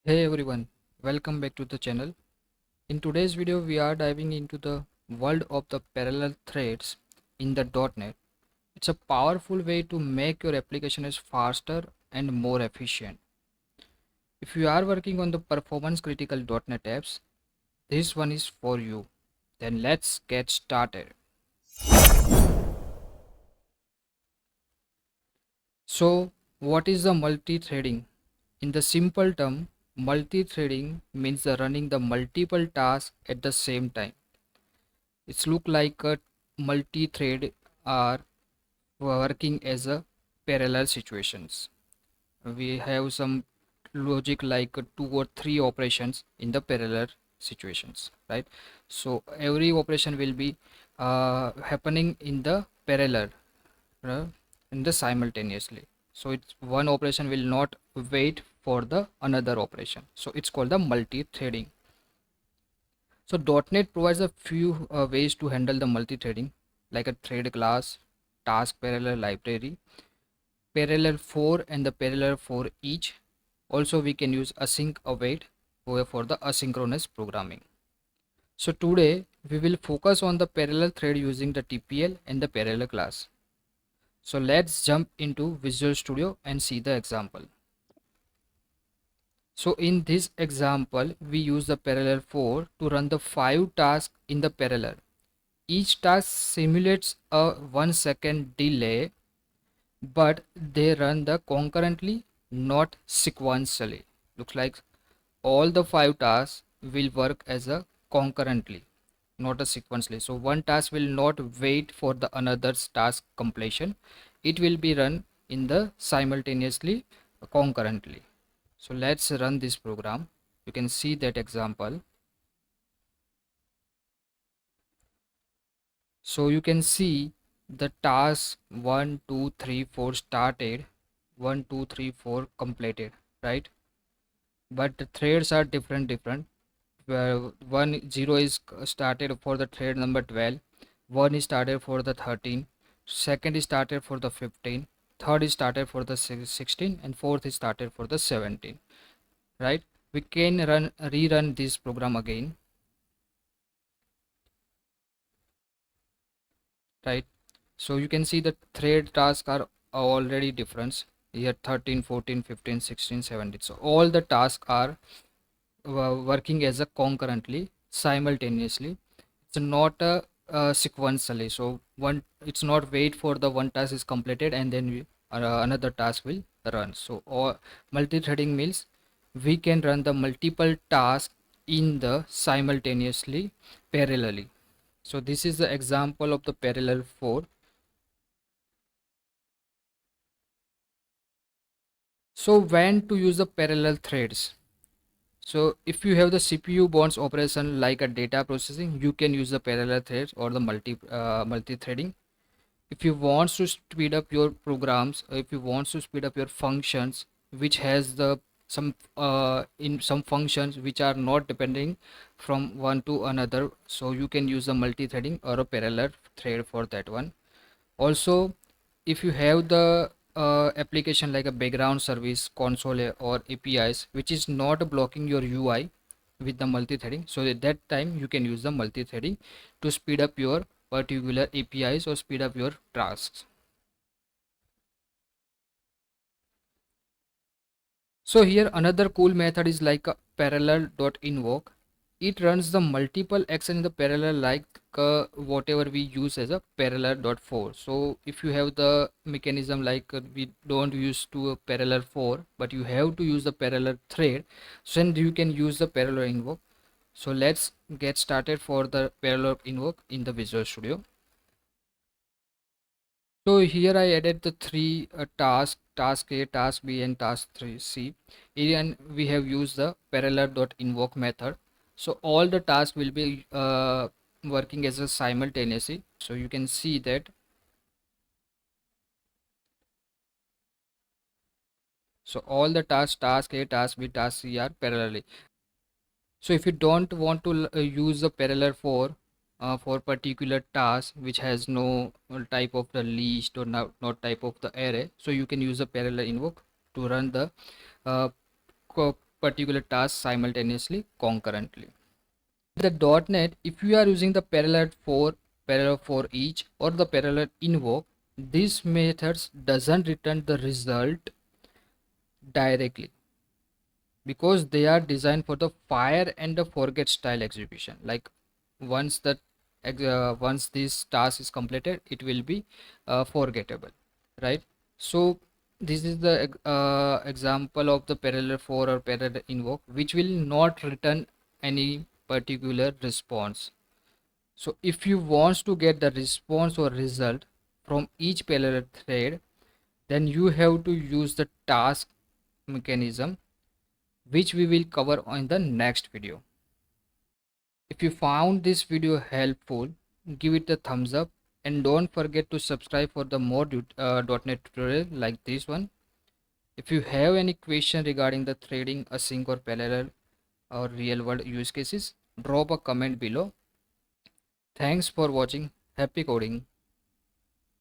Hey everyone, welcome back to the channel. In today's video, we are diving into the world of the parallel threads in the .NET. It's a powerful way to make your application is faster and more efficient. If you are working on the performance critical .NET apps, this one is for you. Then let's get started. So, what is the multi-threading? In the simple term, multi-threading means the running the multiple tasks at the same time. It's look like a multi-thread are working as a parallel situations. We have some logic like two or three operations in the parallel situations, right? So every operation will be happening in the parallel, uh, in the simultaneously. So it's one operation will not wait for the another operation. So it's called the multi-threading. So .NET provides a few ways to handle the multi-threading, like a thread class, task parallel library, Parallel.For and the Parallel.ForEach. Also, we can use async await for the asynchronous programming. So today we will focus on the parallel thread using the TPL and the parallel class. So let's jump into Visual Studio and see the example. So in this example, we use the Parallel.For to run the 5 tasks in the parallel. Each task simulates a 1 second delay, but they run the concurrently, not sequentially. Looks like all the 5 tasks will work as a concurrently, not a sequentially. So one task will not wait for the another's task completion. It will be run in the simultaneously concurrently. So let's run this program. You can see that example. So you can see the task 1 2 3 4 started, 1 2 3 4 completed, right? But the threads are different. Where 1 0 is started for the thread number 12, 1 is started for the 13, second is started for the 15, third is started for the 16, and fourth is started for the 17, right? We can rerun this program again, right? So you can see the thread tasks are already different here, 13 14 15 16 17. So all the tasks are working as a concurrently, simultaneously. It's not a sequentially. So one, it's not wait for the one task is completed and then another task will run. So or multi-threading means we can run the multiple tasks in the simultaneously, parallelly. So this is the example of the Parallel.For. So when to use the parallel threads? So if you have the CPU bonds operation like a data processing, you can use the parallel threads or the multi-threading. If you want to speed up your programs, if you want to speed up your functions, which has the in some functions which are not depending from one to another, so you can use a multi-threading or a parallel thread for that one. Also, if you have the application like a background service console or APIs which is not blocking your UI with the multi-threading, so at that time you can use the multi-threading to speed up your particular APIs or speed up your tasks. So here another cool method is like a Parallel.Invoke. It runs the multiple action in the parallel like whatever we use as a Parallel.For. So if you have the mechanism like we don't use to a Parallel.For, but you have to use the parallel thread, so then you can use the Parallel.Invoke. So let's get started for the Parallel.Invoke in the Visual Studio. So here I added the three tasks, task A, task B, and task 3C. And we have used the Parallel.Invoke method. So all the tasks will be working as a simultaneously. So you can see that. So all the tasks, task A, task B, task C are parallelly. So if you don't want to use the Parallel.For for particular task which has no type of the list or not type of the array, so you can use the Parallel.Invoke to run the uh, particular task simultaneously concurrently. The .NET, if you are using the Parallel.For, Parallel.ForEach or the Parallel.Invoke, these methods doesn't return the result directly because they are designed for the fire and the forget style execution. Like once that once this task is completed, it will be forgettable, right? So this is the example of the Parallel.For or Parallel.Invoke, which will not return any particular response. So if you want to get the response or result from each parallel thread, then you have to use the task mechanism, which we will cover on the next video. If you found this video helpful, give it a thumbs up and don't forget to subscribe for the more .NET tutorial like this one. If you have any question regarding the threading, async or parallel or real world use cases, drop a comment below. Thanks for watching. Happy coding.